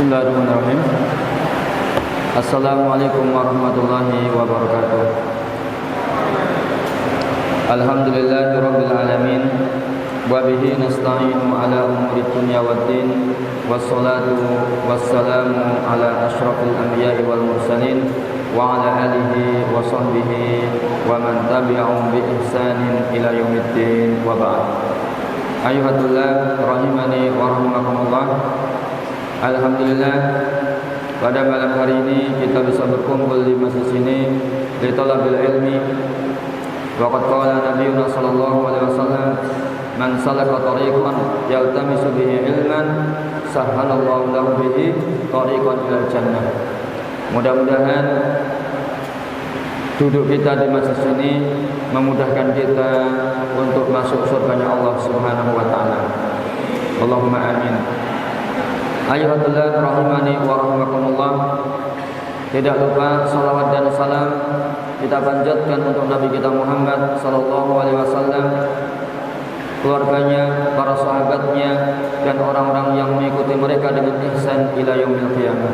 Bismillahirrahmanirrahim. Assalamualaikum warahmatullahi wabarakatuh. Alhamdulillahirabbil alamin wa bihi nasta'inu ala umuri dunya waddin wassalatu wassalamu ala asyrafil anbiya'i wal mursalin wa ala alihi wa sahbihi wa man tabi'ahum bi ihsanin ila yaumiddin wa ba'd. Ayyuhatullah rahimani wa rahimakumullah. Alhamdulillah, pada malam hari ini kita bisa berkumpul di masjid sini li talabil ilmi. Waqad qala Nabiyyuna sallallahu alaihi wasallam, man salaka tariqan yaltamisu bihi ilman sahhalallahu lahu bihi tariqan ilal jannah. Mudah-mudahan duduk kita di masjid sini memudahkan kita untuk masuk surganya Allah Subhanahu wa taala. Allahumma amin. Ayyuhalladzina rahimani wa rahimakumullah. Tidak lupa salawat dan salam kita panjatkan untuk Nabi kita Muhammad sallallahu alaihi wasallam, keluarganya, para sahabatnya, dan orang-orang yang mengikuti mereka dengan ihsan ila yaumil qiyamah.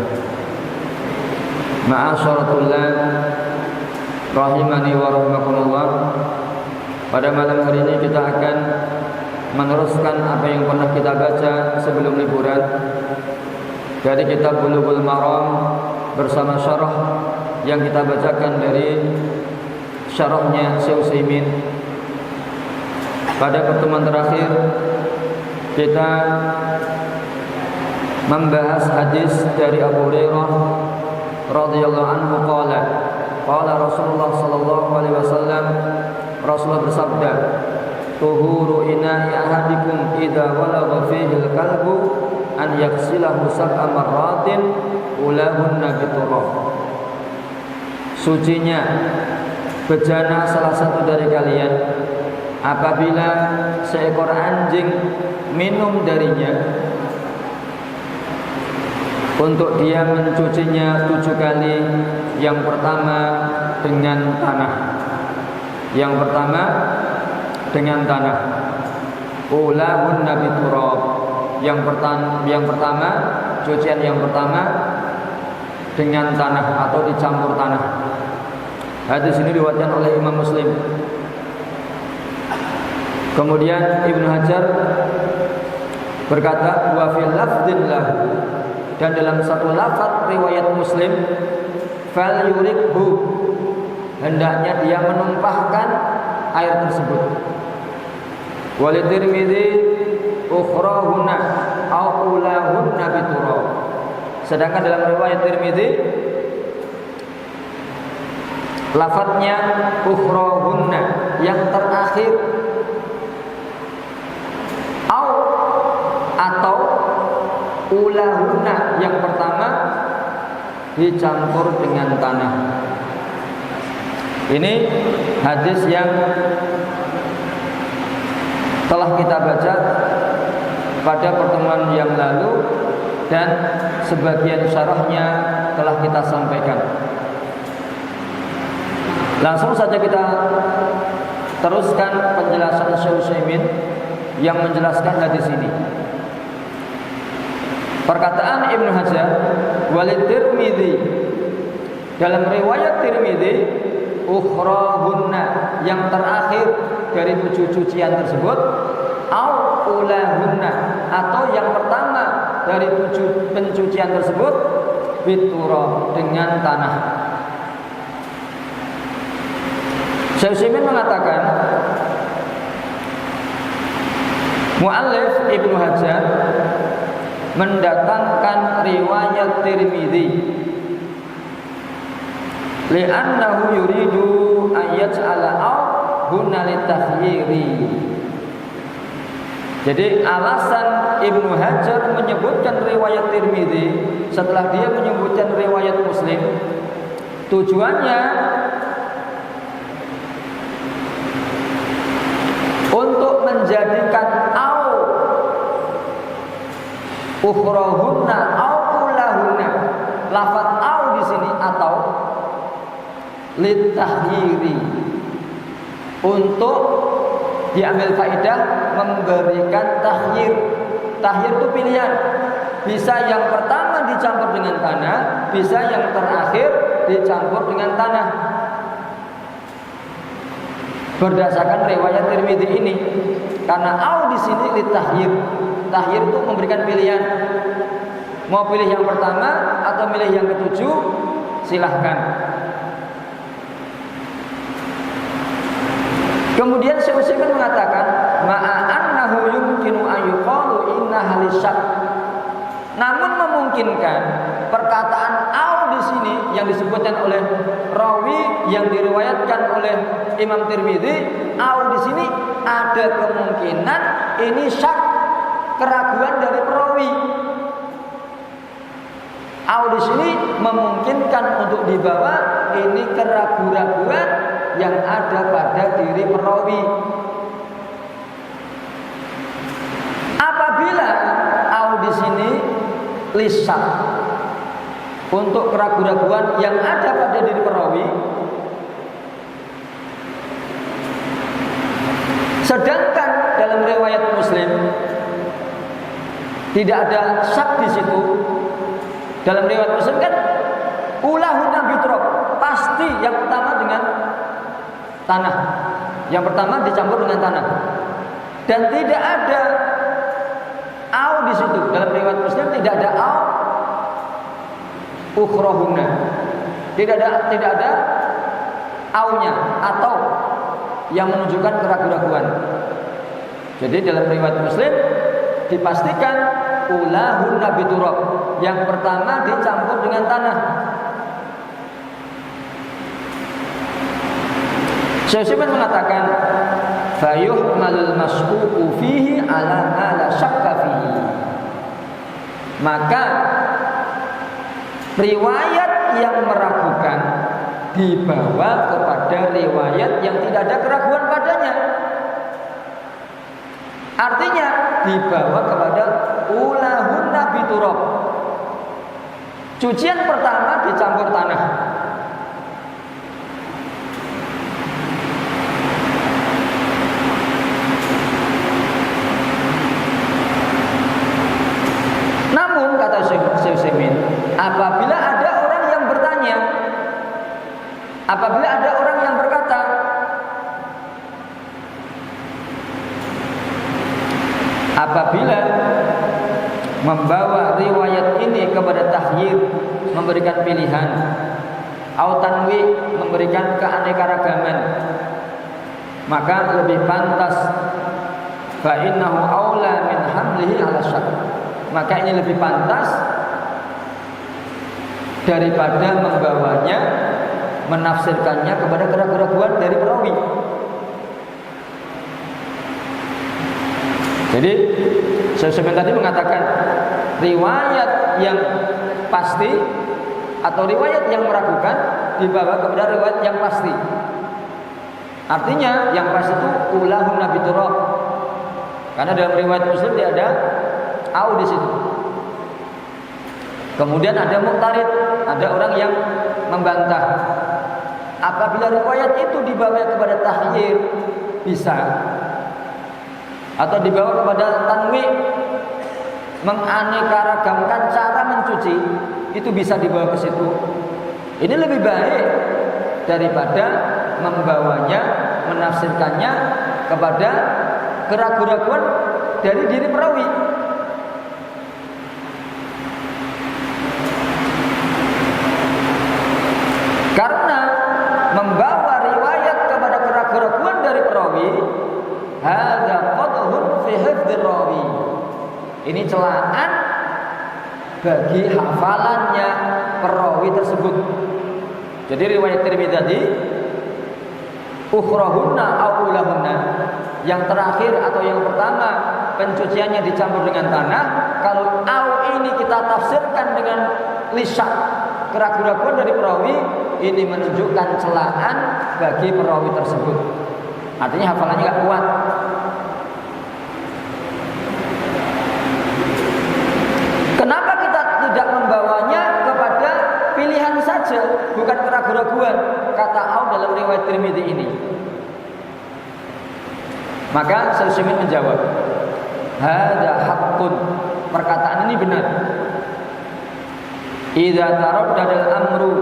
Ma'asyaratullah rahimani wa rahimakumullah. Pada malam hari ini kita akan meneruskan apa yang pernah kita baca sebelum liburan dari kitab Bulughul Maram bersama syarah yang kita bacakan dari syarahnya Syekh Utsaimin. Pada pertemuan terakhir kita membahas hadis dari Abu Hurairah radhiyallahu anhu qala Rasulullah sallallahu alaihi wasallam, Rasulullah bersabda, tuhuru ina'i ahadikum idza walagha fihi al-kalbu an yaghsilahu sab'a marratin ulahunna biturab. Sucinya bejana salah satu dari kalian apabila seekor anjing minum darinya, untuk dia mencucinya 7 kali. Yang pertama dengan tanah. Yang pertama dengan tanah. Ulahun nabi turab. Yang pertama, cucian yang pertama dengan tanah atau dicampur tanah. Hadis ini diriwayatkan oleh Imam Muslim. Kemudian Ibnu Hajar berkata wa fil lafdzillah, dan dalam satu lafaz riwayat Muslim, fal yurikhu, hendaknya dia menumpahkan air tersebut. Walid Tirmidzi ukhrahunna au ulahunna biturab. Sedangkan dalam riwayat Tirmidzi lafadznya ukhrahunna, yang terakhir, au atau ulahunna, yang pertama dicampur dengan tanah. Ini hadis yang telah kita baca pada pertemuan yang lalu dan sebagian syarahnya telah kita sampaikan. Langsung saja kita teruskan penjelasan Syekh Utsaimin yang menjelaskan hadis ini. Perkataan Ibnu Hajar, walid Tirmidzi, dalam riwayat Tirmidzi, ukhrahunna, yang terakhir dari 7 cucian tersebut, au ulahunna, atau yang pertama dari 7 pencucian tersebut, biturab, dengan tanah. Syekh Utsaimin mengatakan, muallif Ibnu Hajar mendatangkan riwayat Tirmidzi li'annahu yuridu ayyaj'ala huna litakhyiri. Jadi alasan Ibnu Hajar menyebutkan riwayat Tirmidzi setelah dia menyebutkan riwayat Muslim, tujuannya untuk menjadikan ukhrahunna au ulahunna, lafaz au di sini atau litahyiri, untuk diambil faedah memberikan tahyir. Tahyir itu pilihan. bisa yang pertama dicampur dengan tanah, bisa yang terakhir dicampur dengan tanah. Berdasarkan riwayat Tirmidzi ini, karena au di sini litahyir. Tahyir itu memberikan pilihan. Mau pilih yang pertama atau pilih yang ketujuh, silahkan. Kemudian Syekh Utsaimin mengatakan, ma'annahu yumkinu an yuqalu inna halisyak. Namun memungkinkan perkataan au di sini yang disebutkan oleh rawi yang diriwayatkan oleh Imam Tirmidzi, au di sini ada kemungkinan ini syak, keraguan dari perawi. Au di sini memungkinkan untuk dibawa ini keraguan-raguan yang ada pada diri perawi. Apabila au di sini lisan untuk keraguan-raguan yang ada pada diri perawi, sedangkan dalam riwayat Muslim tidak ada syak di situ. Dalam riwayat Muslim kan ulahuna bitrab, pasti yang pertama dengan tanah. Yang pertama dicampur dengan tanah. Dan tidak ada au di situ. Dalam riwayat Muslim tidak ada au ukhrahuna. Tidak ada aunya atau yang menunjukkan keraguan-raguan. Jadi dalam riwayat Muslim dipastikan ulahuna biturab. Yang pertama dicampur dengan tanah. Syekh Utsaimin mengatakan fayuhmalul maskuku fihi ala ma la syakka fihi. Maka riwayat yang meragukan dibawa kepada riwayat yang tidak ada keraguan padanya. Artinya dibawa kepada ulahunna biturab. Cucian pertama dicampur tanah. Namun kata Syekh Utsaimin, apabila ada orang yang bertanya, apabila ada orang yang berkata, apabila membawa riwayat ini kepada tahyir, memberikan pilihan, au tanwi, memberikan keanekaragaman, maka lebih pantas fa innahu aula min hamlihi ala syak. Maka ini lebih pantas daripada membawanya, menafsirkannya kepada keraguan-keraguan dari perawi. Jadi Syekh tadi mengatakan riwayat yang pasti atau riwayat yang meragukan dibawa kepada riwayat yang pasti. Artinya yang pasti itu ulahun nabi turab. Karena dalam riwayat Muslim tidak ada au di situ. Kemudian ada muqtarid, ada orang yang membantah. Apabila riwayat itu dibawa kepada tahyir bisa, atau dibawa kepada tanwi, menganekaragamkan cara mencuci, itu bisa dibawa ke situ. Ini lebih baik daripada membawanya, menafsirkannya kepada keraguan-keraguan dari diri perawi. Karena membawa riwayat kepada keraguan-keraguan dari perawi, hadza qadhun fi hifdzir rawi. Ini celaan bagi hafalannya perawi tersebut. Jadi riwayat Tirmidzi tadi ukhrahunna au ulahunna, yang terakhir atau yang pertama pencuciannya dicampur dengan tanah. Kalau au ini kita tafsirkan dengan lisan, keraguan-keraguan dari perawi, ini menunjukkan celaan bagi perawi tersebut. Artinya hafalannya gak kuat. Kenapa kita tidak membawanya kepada pilihan saja, bukan keraguan-keraguan, kata au dalam riwayat Tirmidzi ini? Maka Syekh Utsaimin menjawab, hadza haqqun, perkataan ini benar. Idza taraddadal amru,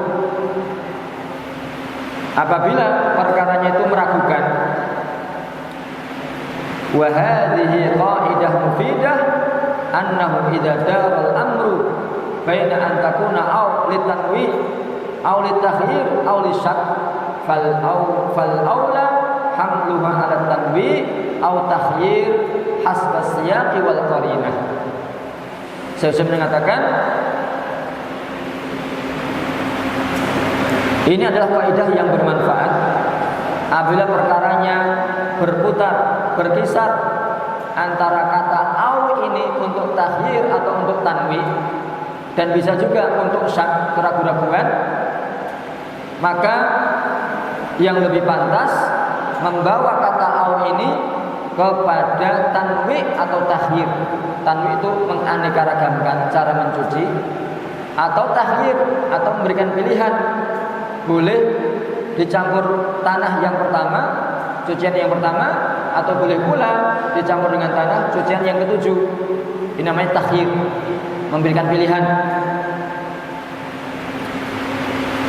apabila perkaranya itu meragukan. Wa hadhihi qaidah mufidah annahu idza daral amru baina an takuna aw litanwi aw litakhyir aw lisyak fal aula hamluha ala tanwi aw takhyir hasba siyaqi wal qarinah. Saya mengatakan ini adalah kaidah yang bermanfaat apabila perkaranya berputar, berkisar antara kata au ini untuk takhyir atau untuk tanwi, dan bisa juga untuk syak, keraguan-raguan, maka yang lebih pantas membawa kata au ini kepada tanwi atau takhyir. Tanwi itu menganeka-ragamkan cara mencuci, atau takhyir atau memberikan pilihan. Boleh dicampur tanah yang pertama, cucian yang pertama, atau boleh pula dicampur dengan tanah cucian yang ketujuh. Ini namanya takhyir, memberikan pilihan.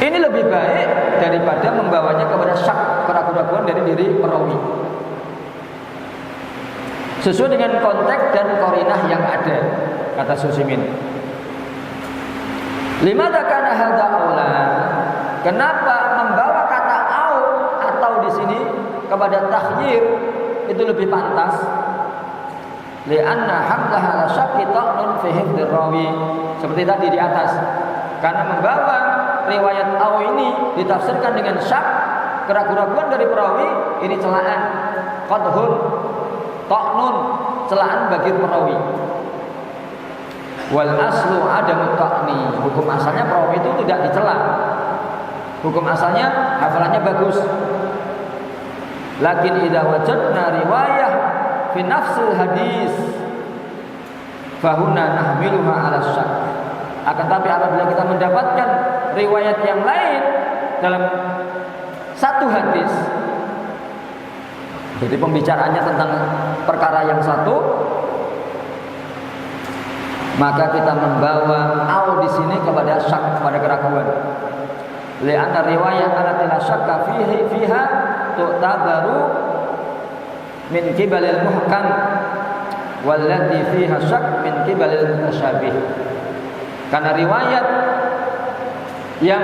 Ini lebih baik daripada membawanya kepada syak, keraguan-raguan dari diri perawi. Sesuai dengan konteks dan qarinah yang ada, kata Susimin. Limadza kana hadza aula? Kenapa membawa kata au atau di sini kepada takhyir itu lebih pantas? Li'anna hamdaha ala syakki ta'nun fi hifdzir rawi. Seperti tadi di atas. Karena membawa riwayat au ini ditafsirkan dengan syak, keraguan-raguan dari perawi, ini celaan, qadhun, ta'nun, celaan bagi perawi. Wal aslu adamu ta'ni. Hukum asalnya perawi itu tidak dicela. Hukum asalnya hafalannya bagus. Lakin idza wajadna riwayah fi nafsil hadis fahuna nahmiluha ala syak. Akan tapi apabila kita mendapatkan riwayat yang lain dalam satu hadis, jadi pembicaraannya tentang perkara yang satu, maka kita membawa au di sini kepada syak, kepada keraguan. Li'anna riwayat allati la syakka fiha tu'tabaru min qibalil muhkam wallati fiha syak min qibalil mutasyabih. Karena riwayat yang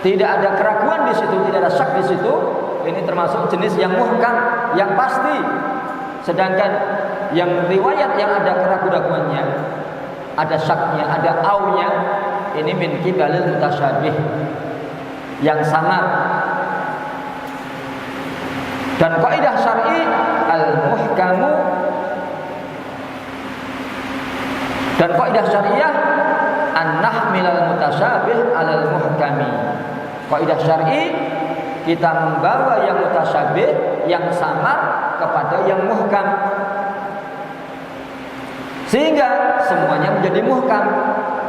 tidak ada keraguan di situ, tidak ada syak di situ, ini termasuk jenis yang muhkam, yang pasti. Sedangkan yang riwayat yang ada keraguan-raguannya, ada syaknya, ada aunya, ini min qibalil mutasyabih, yang samar. Dan kaidah syar'i al-muhkamu, dan kaidah syariah an-nahmilal mutasyabih alal muhkami. Kaidah syar'i kita membawa yang mutasyabih, yang samar kepada yang muhkam, sehingga semuanya menjadi muhkam.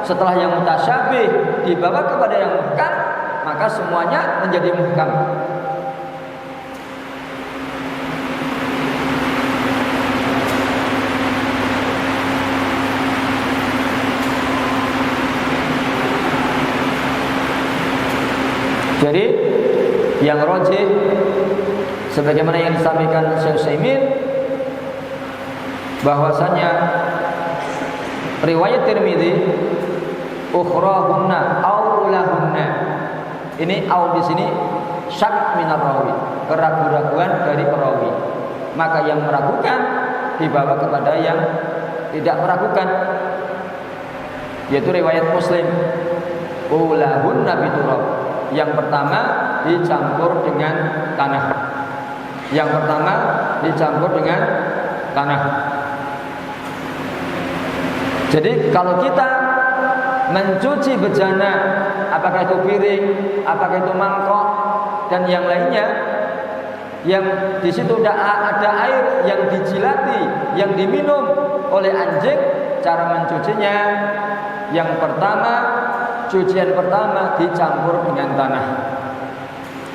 Setelah yang mutasyabih dibawa kepada yang muhkam, maka semuanya menjadi muhkam. Jadi yang rajih sebagaimana yang disampaikan Syekh Utsaimin, bahwasanya riwayat Tirmidzi ukhrahunna aw ulahunna, ini au di sini syak minar rawi, keraguan-raguan dari perawi, maka yang meragukan dibawa kepada yang tidak meragukan, yaitu riwayat Muslim ulahunna biturab. Yang pertama dicampur dengan tanah. Yang pertama dicampur dengan tanah. Jadi kalau kita mencuci bejana, apakah itu piring, apakah itu mangkok dan yang lainnya, yang di situ ada air yang dijilati, yang diminum oleh anjing, cara mencucinya yang pertama, cucian pertama dicampur dengan tanah.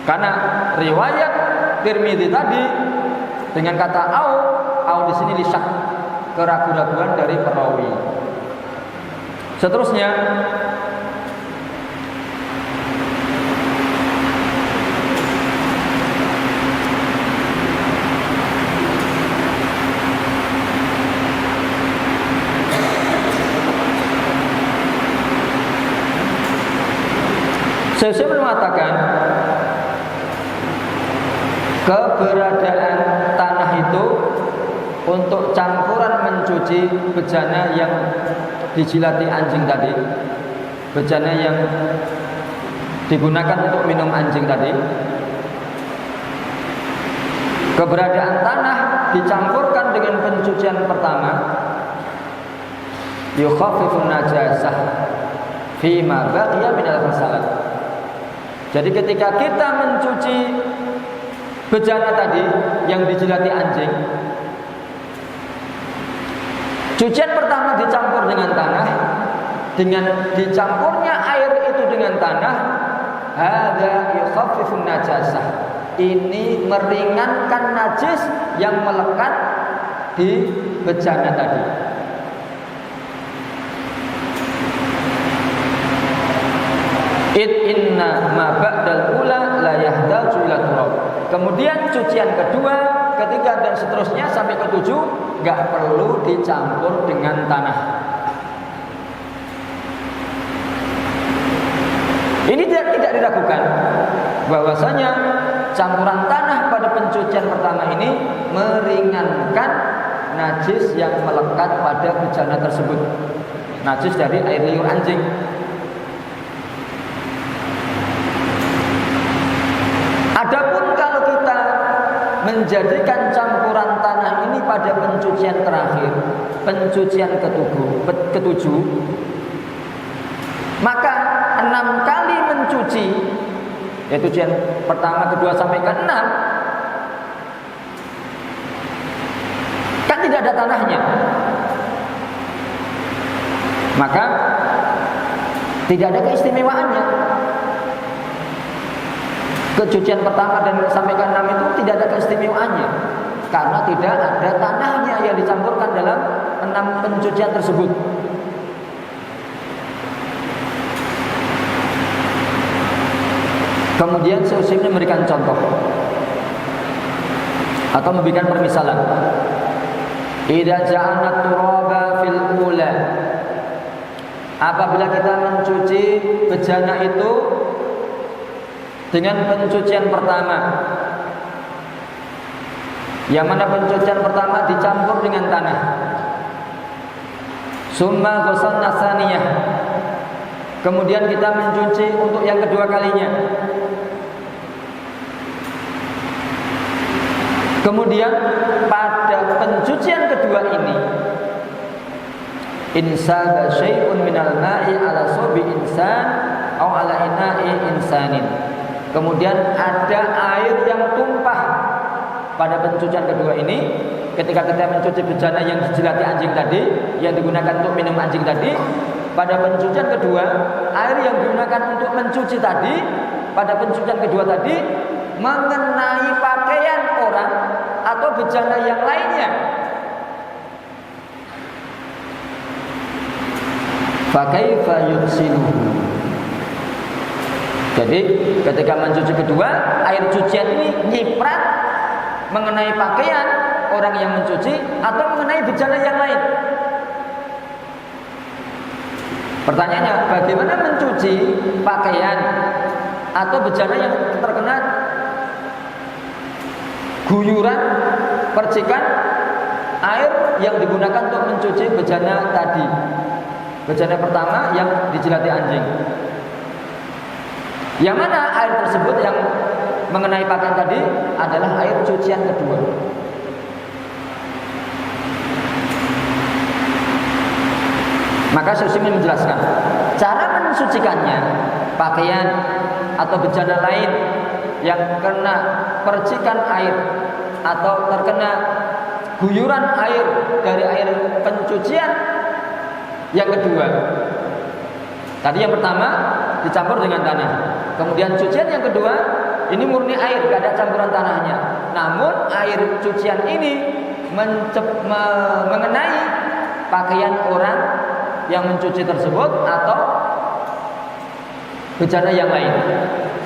Karena riwayat Tirmidzi tadi dengan kata au di sini lisyak, keraguan-raguan dari perawi. Seterusnya, saya mengatakan keberadaan tanah itu untuk campuran mencuci bejana yang dijilati anjing tadi, bejana yang digunakan untuk minum anjing tadi. Keberadaan tanah dicampurkan dengan pencucian pertama, yukhaffifun najasah fima baqiya minal ghasalat. Jadi ketika kita mencuci bejana tadi yang dijilati anjing, cucian pertama dicampur dengan tanah, dengan dicampurnya air itu dengan tanah, hadza yukhaffifun najasah. Ini meringankan najis yang melekat di bejana tadi. Inna ma ba'dal ula la yahtaju ila turab. Kemudian cucian kedua, ketiga dan seterusnya sampai ke-7 enggak perlu dicampur dengan tanah. Ini tidak diragukan bahwasanya campuran tanah pada pencucian pertama ini meringankan najis yang melekat pada bejana tersebut. Najis dari air liur anjing. Adapun kalau kita menjadikan campuran tanah ini pada pencucian terakhir, pencucian ketujuh, maka 6 kali mencuci, yaitu cucian pertama, kedua sampai ke-6, kan tidak ada tanahnya, maka tidak ada keistimewaannya. Kecucian pertama dan sampai ke-6 itu tidak ada keistimewaannya karena tidak ada tanahnya yang dicampurkan dalam 6 pencucian tersebut. Kemudian Syekh memberikan contoh atau memberikan permisalan. Idza ja'alna turaba fil ula, apabila kita mencuci bejana itu dengan pencucian pertama, yang mana pencucian pertama dicampur dengan tanah, summa ghasalna tsaniyah, kemudian kita mencuci untuk yang kedua kalinya, kemudian pada pencucian kedua ini insaba syai'un minal ma'i ala subi insan atau ala ina'i insanin, kemudian ada air yang tumpah pada pencucian kedua ini. Ketika kita mencuci bejana yang dijilati anjing tadi, yang digunakan untuk minum anjing tadi, pada pencucian kedua, air yang digunakan untuk mencuci tadi, pada pencucian kedua tadi mengenai pakaian orang atau bejana yang lainnya. Fakaifa yuksiluhu. Jadi ketika mencuci kedua, air cucian ini nyiprat mengenai pakaian orang yang mencuci atau mengenai bejana yang lain. Pertanyaannya, bagaimana mencuci pakaian atau bejana yang terkena guyuran percikan air yang digunakan untuk mencuci bejana tadi, bejana pertama yang dijilati anjing? Yang mana air tersebut yang mengenai pakaian tadi adalah air cucian kedua. Maka Syekh menjelaskan cara mensucikannya, pakaian atau bejana lain yang kena percikan air atau terkena guyuran air dari air pencucian yang kedua. Tadi yang pertama dicampur dengan tanah. Kemudian cucian yang kedua ini murni air, tidak ada campuran tanahnya. Namun air cucian ini mengenai pakaian orang yang mencuci tersebut atau bejana yang lain.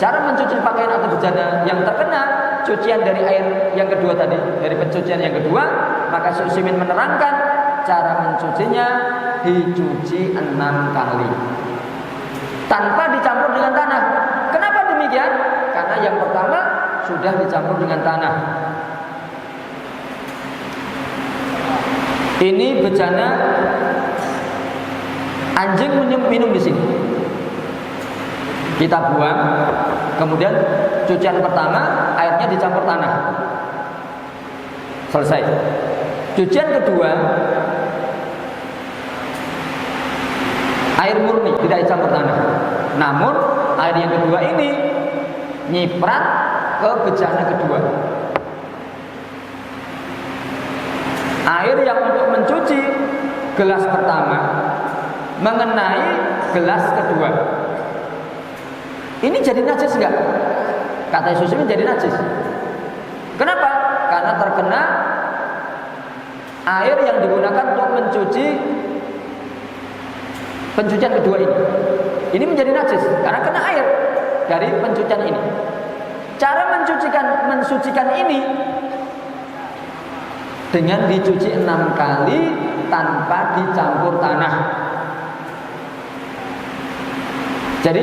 Cara mencuci pakaian atau bejana yang terkena cucian dari air yang kedua tadi, dari pencucian yang kedua, maka Syekh Utsaimin menerangkan cara mencucinya dicuci 6 kali tanpa dicampur dengan tanah. Kenapa demikian? Karena yang pertama sudah dicampur dengan tanah. Ini bejana anjing minum di sini. Kita buang, kemudian cucian pertama airnya dicampur tanah. Selesai. Cucian kedua air murni, tidak dicampur tanah. Namun air yang kedua ini nyiprat ke bejana kedua. Air yang untuk mencuci gelas pertama mengenai gelas kedua. Ini jadi najis enggak? Kata Syekh Utsaimin jadi najis. Kenapa? Karena terkena air yang digunakan untuk mencuci pencucian kedua ini. Ini menjadi najis karena kena air dari pencucian ini. Cara mensucikan ini dengan dicuci 6 kali tanpa dicampur tanah. Jadi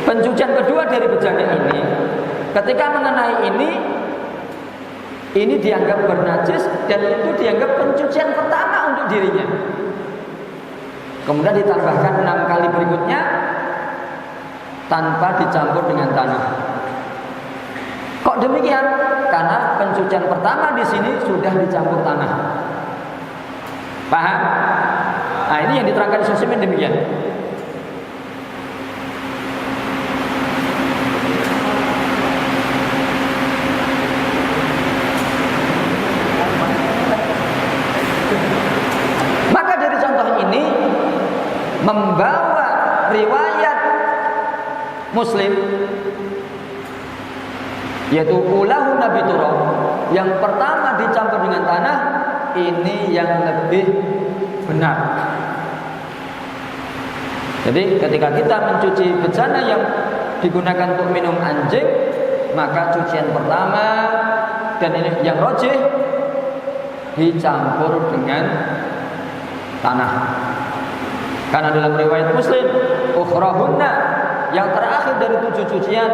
pencucian kedua dari bejana ini, ketika mengenai ini dianggap bernajis dan itu dianggap pencucian pertama untuk dirinya. Kemudian ditambahkan 6 kali berikutnya tanpa dicampur dengan tanah. Kok demikian? Karena pencucian pertama di sini sudah dicampur tanah. Paham? Nah, ini yang diterangkan Syekh Utsaimin demikian. Maka dari contoh ini membawa riwayat Muslim yaitu ulahu nabi turab yang pertama dicampur dengan tanah, ini yang lebih benar. Jadi ketika kita mencuci bejana yang digunakan untuk minum anjing, maka cucian pertama dan ini yang rajih dicampur dengan tanah. Karena dalam riwayat Muslim, ukhrahunna yang terakhir dari 7 cucian,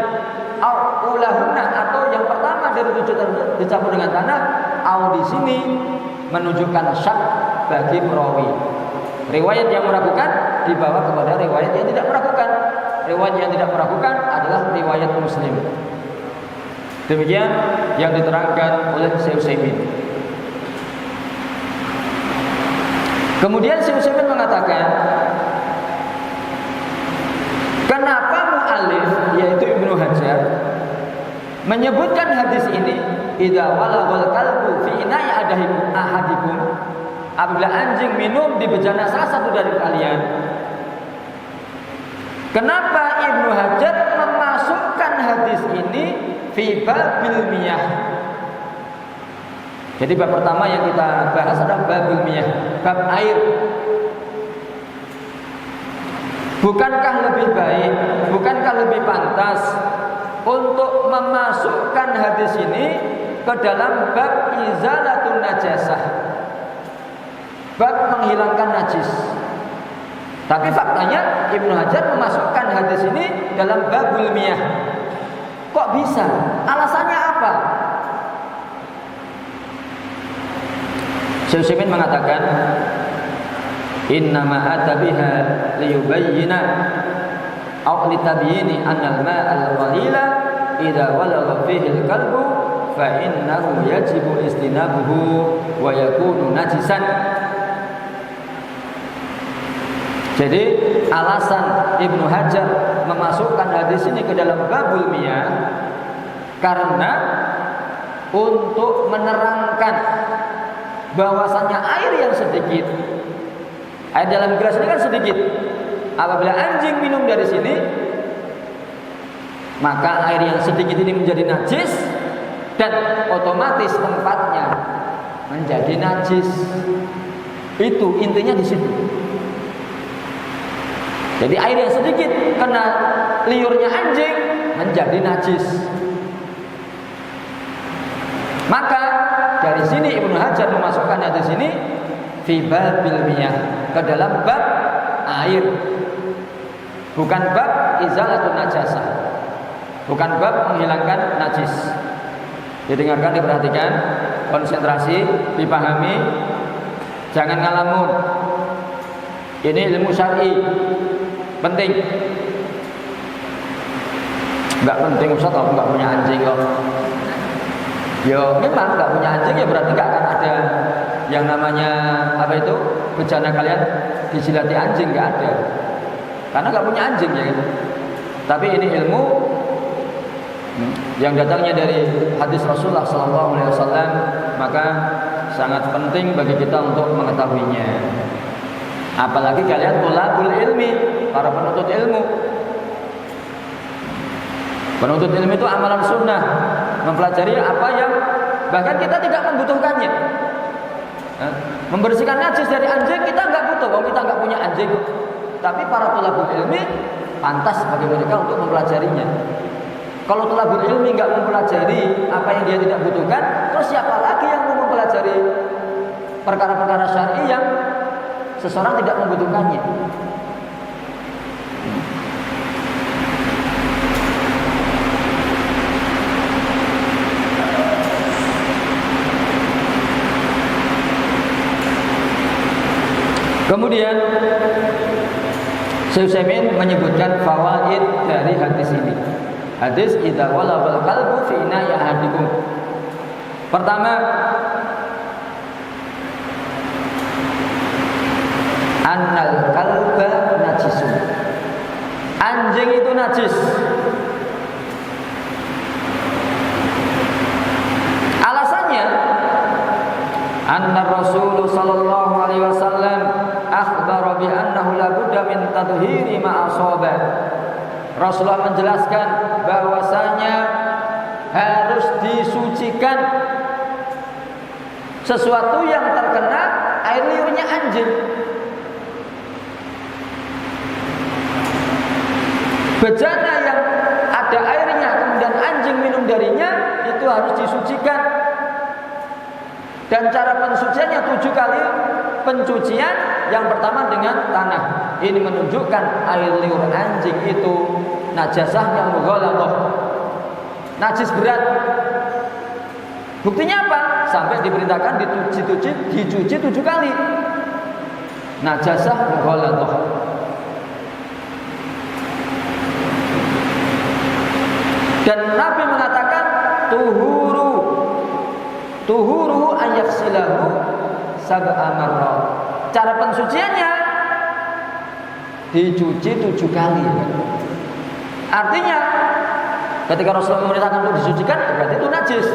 au ulahunna atau yang pertama dari 7 dicampur dengan tanah, au di sini menunjukkan syak bagi perawi. Riwayat yang meragukan dibawa kepada riwayat yang tidak meragukan. Riwayat yang tidak meragukan adalah riwayat Muslim. Demikian yang diterangkan oleh Syekh Utsaimin. Kemudian Syekh Utsaimin mengatakan, kenapa mu'allif yaitu Ibnu Hajar menyebutkan hadis ini, idza walaghal kalbu fi ina'i ahadikum, apabila anjing minum di bejana salah satu dari kalian. Kenapa Ibnu Hajar memasukkan hadis ini fi babil miyah? Jadi bab pertama yang kita bahas adalah babul miyah, bab air. Bukankah lebih baik, bukankah lebih pantas untuk memasukkan hadis ini ke dalam bab izalatun najasah, bab menghilangkan najis? Tapi faktanya Ibnu Hajar memasukkan hadis ini dalam babul miyah. Kok bisa? Alasannya apa? Syekh Utsaimin mengatakan, innama atabiha liyubayyina aw litabyini anna al-ma'a al-qalila idza walagha fihi al-qalbu fa innahu yajibu istinabuhu wa yakunu najisan. Jadi alasan Ibnu Hajar memasukkan hadis ini ke dalam babul miyah karena untuk menerangkan bahwasannya air yang sedikit, air dalam gelas ini kan sedikit. Apabila anjing minum dari sini, maka air yang sedikit ini menjadi najis dan otomatis tempatnya menjadi najis. Itu intinya di situ. Jadi air yang sedikit kena liurnya anjing menjadi najis. Maka dari sini Ibnu Hajar memasukkannya di sini fi babil miyah, ke dalam bab air. Bukan bab izalatun najasah. Bukan bab menghilangkan najis. Didengarkan, diperhatikan, konsentrasi, dipahami, jangan ngalamun. Ini ilmu syar'i, penting. Enggak penting Ustaz, aku enggak punya anjing kok. Ya memang enggak punya anjing, ya berarti enggak akan ada yang namanya apa itu bencana kalian dijilati anjing, enggak ada. Karena enggak punya anjing ya gitu. Tapi ini ilmu yang datangnya dari hadis Rasulullah SAW, maka sangat penting bagi kita untuk mengetahuinya. Apalagi kalian thalabul ilmi, para penuntut ilmu. Penuntut ilmu itu amalan sunnah, mempelajari apa yang bahkan kita tidak membutuhkannya. Membersihkan najis dari anjing kita nggak butuh, kita nggak punya anjing. Tapi para thalabul ilmi pantas bagi mereka untuk mempelajarinya. Kalau thalabul ilmi nggak mempelajari apa yang dia tidak butuhkan, terus siapa lagi yang mau mempelajari perkara-perkara syar'i yang seseorang tidak membutuhkannya? Kemudian Syekh Utsaimin menyebutkan fawaid dari hadis ini. Hadis idza walabal qalbu fi ina'i ahadikum. Pertama, annal qalba najisun. Anjing itu najis. Alasannya anna Rasul sallallahu alaihi wasallam akhbara bi annahu la budda min tadhhiri ma asaba. Rasulullah menjelaskan bahwasanya harus disucikan sesuatu yang terkena air liurnya anjing. Bejana yang ada airnya kemudian anjing minum darinya itu harus disucikan. Dan cara pensuciannya 7 kali pencucian. Yang pertama dengan tanah. Ini menunjukkan air liur anjing itu najasahnya mughaladzah, najis berat. Buktinya apa? Sampai diperintahkan dicuci 7 kali. Najasah mughaladzah. Dan Nabi mengatakan tuhuru ayaghsilahu sab'a marrat. Cara pensuciannya dicuci 7 kali. Artinya ketika Rasulullah memerintahkan untuk disucikan, berarti itu najis.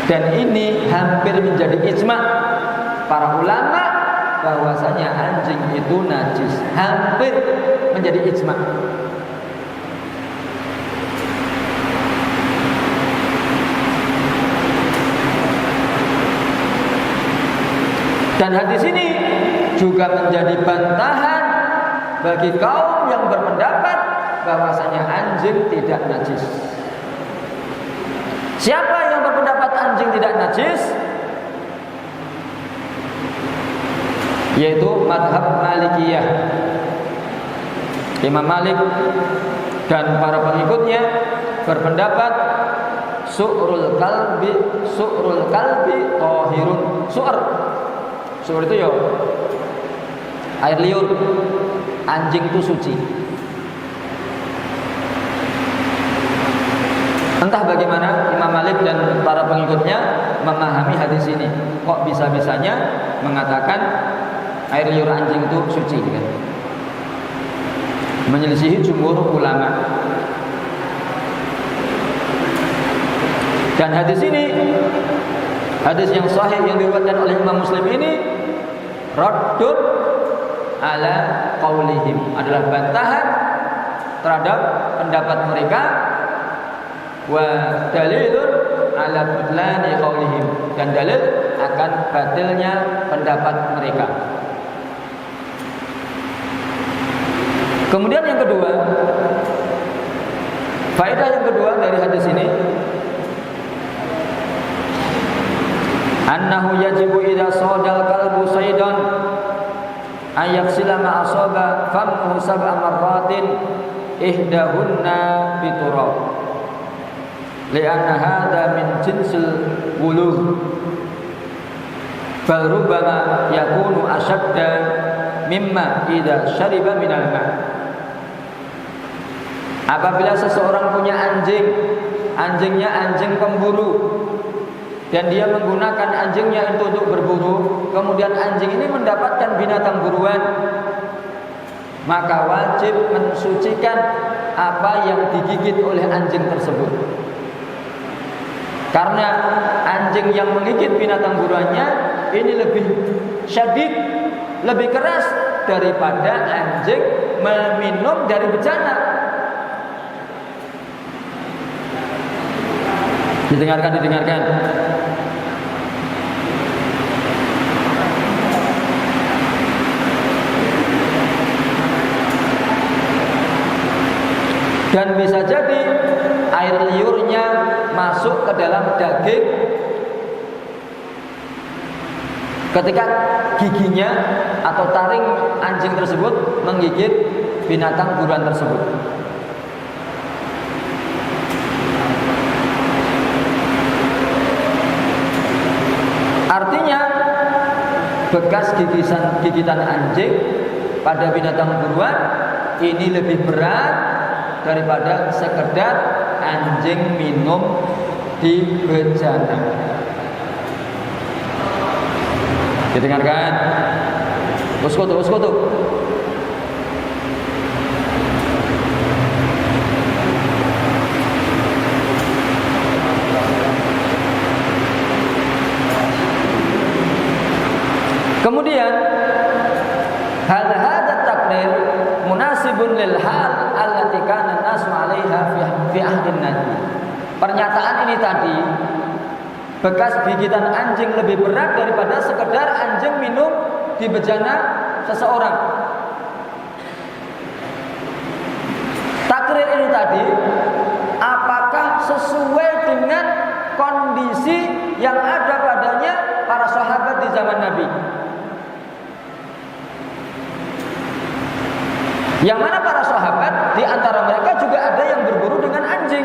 Dan ini hampir menjadi ijma para ulama bahwasanya anjing itu najis. Hampir menjadi ijma. Dan hadis ini juga menjadi bantahan bagi kaum yang berpendapat bahwasanya anjing tidak najis. Siapa yang berpendapat anjing tidak najis? Yaitu madhab Malikiyah. Imam Malik dan para pengikutnya berpendapat su'rul kalbi tahirun. Su'ur itu ya air liur anjing itu suci. Entah bagaimana Imam Malik dan para pengikutnya memahami hadis ini. Kok bisa-bisanya mengatakan air liur anjing itu suci kan? Menyelisihi jumhur ulama. Dan hadis ini, hadis yang sahih yang diriwayatkan oleh Imam Muslim ini raddun ala qaulihim, adalah bantahan terhadap pendapat mereka, wa dalilun ala ala budlani qaulihim, dan dalil akan batilnya pendapat mereka. Kemudian yang kedua, faedah yang kedua dari hadis ini, annahu yajibu idza sadal kalbu saydan ayaksila ma asaba famuhu sab'a marratin ihdahunna biturab li'anna hadha min jinsil wuluh bal rubbama yakunu ashadda mimma idza syariba minal ma'. Apabila seseorang punya anjing, anjingnya anjing pemburu, dan dia menggunakan anjingnya itu untuk berburu, kemudian anjing ini mendapatkan binatang buruan, maka wajib mensucikan apa yang digigit oleh anjing tersebut. Karena anjing yang menggigit binatang buruannya ini lebih syadid, lebih keras daripada anjing meminum dari bejana. Didengarkan. Dan bisa jadi air liurnya masuk ke dalam daging ketika giginya atau taring anjing tersebut menggigit binatang buruan tersebut. Artinya bekas gigitan anjing pada binatang buruan ini lebih berat daripada sekedar anjing minum di bejana. Didengarkan. Uskutu. Kemudian hal hadza takrir munasibun lil hal allati kana an-nasu 'alaiha fi ahdin nabi. Pernyataan ini tadi, bekas gigitan anjing lebih berat daripada sekedar anjing minum di bejana seseorang. Takrir ini tadi apakah sesuai dengan kondisi yang ada padanya para sahabat di zaman Nabi? Yang mana para sahabat di antara mereka juga ada yang berburu dengan anjing.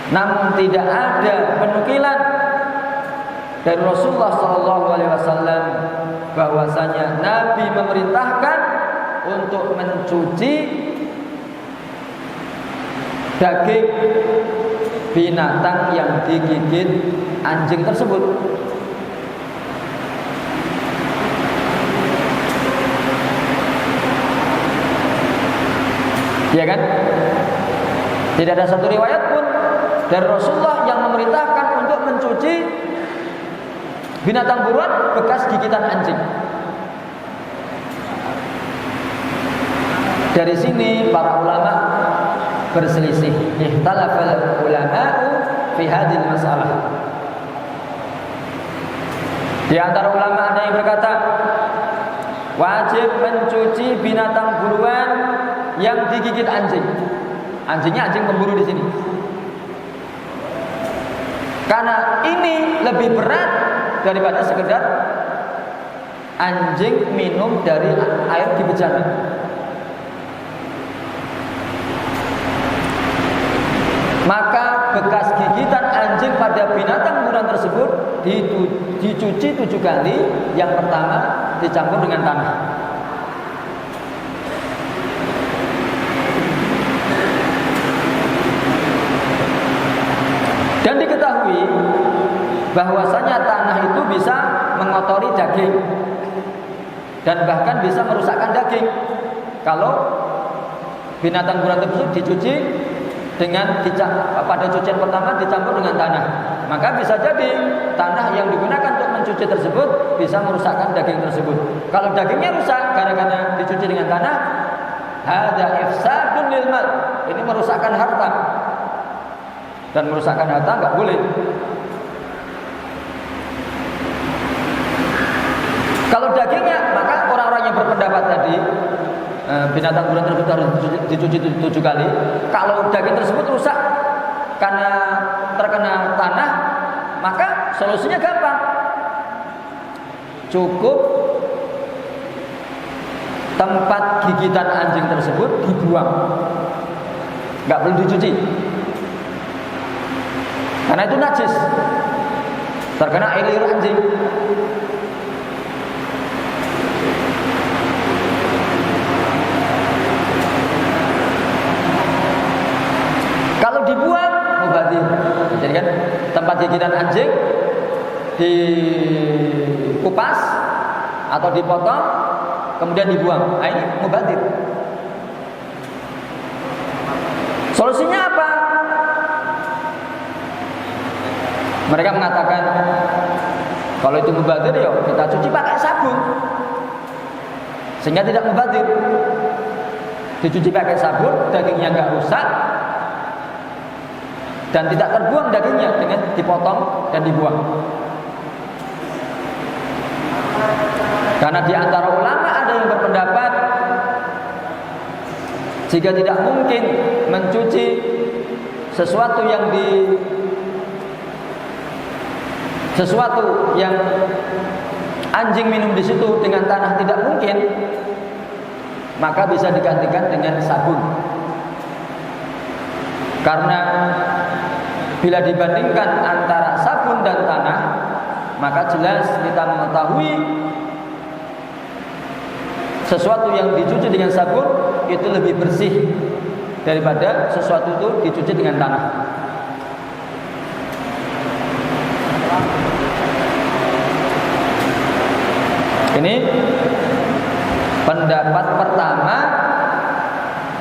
Namun tidak ada penukilan dari Rasulullah SAW bahwasanya Nabi memerintahkan untuk mencuci daging binatang yang digigit anjing tersebut. Ya kan? Tidak ada satu riwayat pun dari Rasulullah yang memerintahkan untuk mencuci binatang buruan bekas gigitan anjing. Dari sini para ulama berselisih. Ihtalafal ulama'u fi hadhil masalah. Di antara ulama ada yang berkata wajib mencuci binatang buruan yang digigit anjing. Anjingnya anjing pemburu di sini. Karena ini lebih berat daripada sekedar anjing minum dari air di bejana. Maka bekas gigitan anjing pada binatang buruan tersebut dicuci 7 kali. Yang pertama dicampur dengan tanah. Dan diketahui bahwasanya tanah itu bisa mengotori daging dan bahkan bisa merusakkan daging. Kalau binatang buruan tersebut dicuci dengan pada cucian pertama dicampur dengan tanah, maka bisa jadi tanah yang digunakan untuk mencuci tersebut bisa merusakkan daging tersebut. Kalau dagingnya rusak gara-gara dicuci dengan tanah, hadza ifsadun lil mal, ini merusakkan harta. dan merusakkan harta nggak boleh. Kalau dagingnya, maka orang-orang yang berpendapat tadi binatang buruan tersebut harus dicuci 7 kali. Kalau daging tersebut rusak karena terkena tanah, maka solusinya gampang. Cukup tempat gigitan anjing tersebut dibuang, nggak perlu dicuci, karena itu najis, terkena air liur anjing. Kalau dibuang mubazir, jadi kan tempat gigitan anjing dikupas atau dipotong kemudian dibuang, nah ini mubazir. Solusinya apa? Mereka mengatakan kalau itu mubazir, ya kita cuci pakai sabun sehingga tidak mubazir. Dicuci pakai sabun, dagingnya nggak rusak dan tidak terbuang dagingnya dengan dipotong dan dibuang. Karena di antara ulama ada yang berpendapat jika tidak mungkin mencuci sesuatu yang anjing minum di situ dengan tanah tidak mungkin, maka bisa digantikan dengan sabun. Karena bila dibandingkan antara sabun dan tanah, maka jelas kita mengetahui sesuatu yang dicuci dengan sabun itu lebih bersih daripada sesuatu itu dicuci dengan tanah. Ini pendapat pertama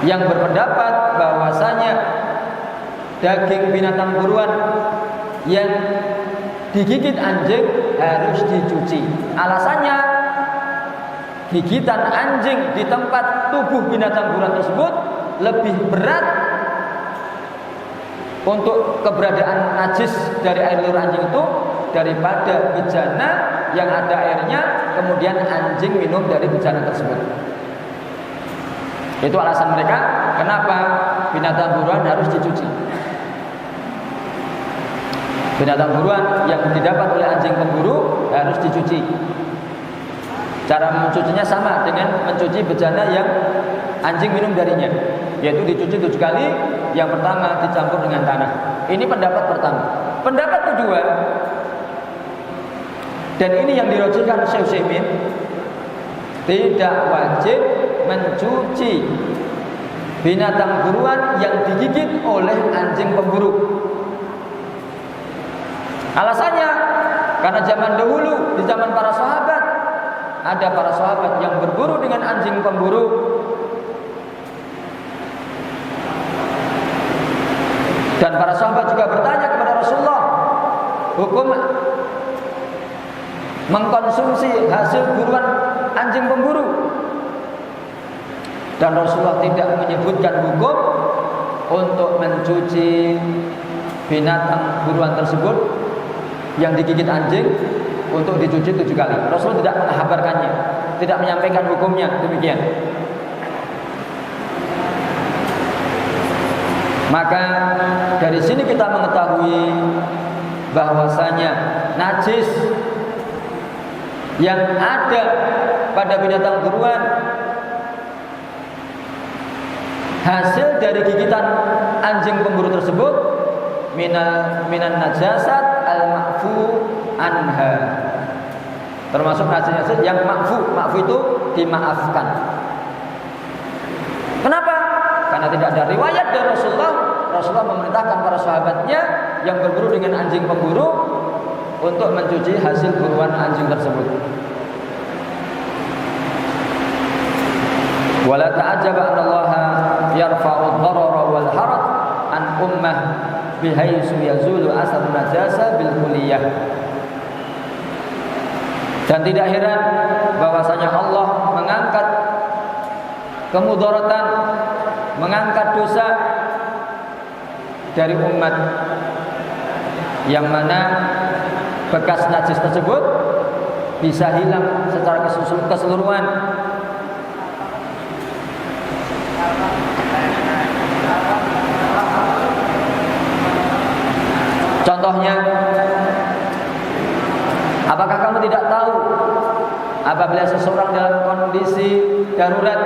yang berpendapat bahwasanya daging binatang buruan yang digigit anjing harus dicuci. Alasannya, gigitan anjing di tempat tubuh binatang buruan tersebut lebih berat untuk keberadaan najis dari air liur anjing itu daripada bejana yang ada airnya kemudian anjing minum dari bejana tersebut. Itu alasan mereka kenapa binatang buruan harus dicuci. Binatang buruan yang didapat oleh anjing pemburu harus dicuci. Cara mencucinya sama dengan mencuci bejana yang anjing minum darinya, yaitu dicuci 7 kali. Yang pertama dicampur dengan tanah. Ini pendapat pertama. Pendapat kedua, dan ini yang dirujukkan Syekh Utsaimin, tidak wajib mencuci binatang buruan yang digigit oleh anjing pemburu. Alasannya, karena zaman dahulu, di zaman para sahabat, ada para sahabat yang berburu dengan anjing pemburu. Dan para sahabat juga bertanya kepada Rasulullah, hukum mengkonsumsi hasil buruan anjing pemburu. Dan Rasulullah tidak menyebutkan hukum untuk mencuci binatang buruan tersebut yang digigit anjing untuk dicuci 7 kali. Rasul tidak menghabarkannya, tidak menyampaikan hukumnya demikian. Maka dari sini kita mengetahui bahwasanya najis yang ada pada binatang buruan hasil dari gigitan anjing pemburu tersebut minan najasat al-ma'fu anha, termasuk najis yang ma'fu. Ma'fu itu dimaafkan. Kenapa? Karena tidak ada riwayat dari Rasulullah. Rasulullah memerintahkan para sahabatnya yang berburu dengan anjing pemburu untuk mencuci hasil buruan anjing tersebut. Wala ta'ajjaba annallaha yarfa'u ad-darara wal haraj an ummah bihaitsu yazulu asar najasa bil kulliyah. Dan tidak heran bahwasanya Allah mengangkat kemudaratan, mengangkat dosa dari umat yang mana bekas najis tersebut bisa hilang secara keseluruhan. Contohnya, apakah kamu tidak tahu apabila seseorang dalam kondisi darurat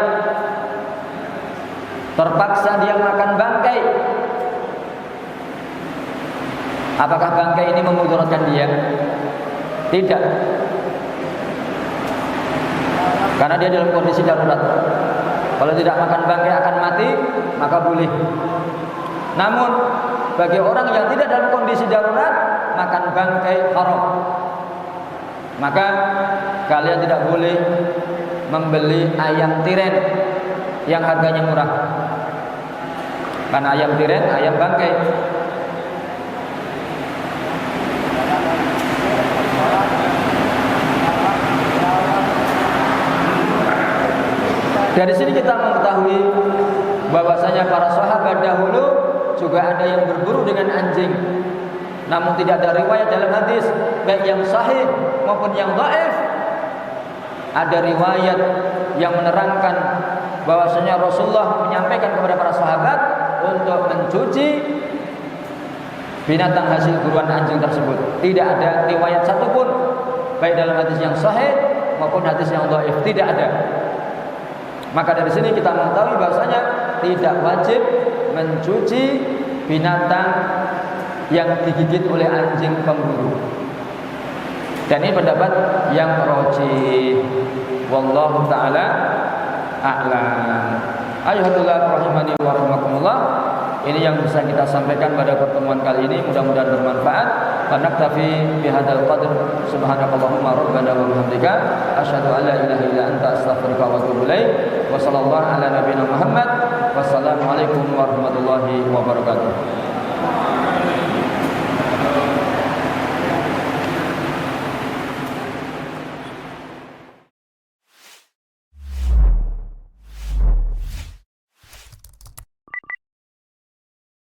terpaksa dia makan bangkai, apakah bangkai ini memudaratkan dia? Tidak, karena dia dalam kondisi darurat. Kalau tidak makan bangkai akan mati, maka boleh. Namun bagi orang yang tidak dalam kondisi darurat, makan bangkai haram. Maka kalian tidak boleh membeli ayam tiren yang harganya murah. Karena ayam tiren, ayam bangkai. Dari sini kita mengetahui bahwasanya para sahabat dahulu juga ada yang berburu dengan anjing. Namun tidak ada riwayat dalam hadis baik yang sahih maupun yang dhaif. Ada riwayat yang menerangkan bahwasanya Rasulullah menyampaikan kepada para sahabat untuk mencuci binatang hasil buruan anjing tersebut. Tidak ada riwayat satupun baik dalam hadis yang sahih maupun hadis yang dhaif, tidak ada. Maka dari sini kita mengetahui bahwasanya tidak wajib mencuci binatang yang digigit oleh anjing pemburu. Dan ini pendapat yang rajih. Wallahu taala a'lam. Ayyuhallazina rahimani wa rahimakumullah. Ini yang bisa kita sampaikan pada pertemuan kali ini, mudah-mudahan bermanfaat. Wa naktafi bihadzal qadr. Subhanakallahumma rabbana wa bihamdika asyhadu an la ilaha illa anta astaghfiruka wa atubu ilaik. Wa sallallahu ala nabiyyina Muhammad. Wassalamualaikum warahmatullahi wabarakatuh.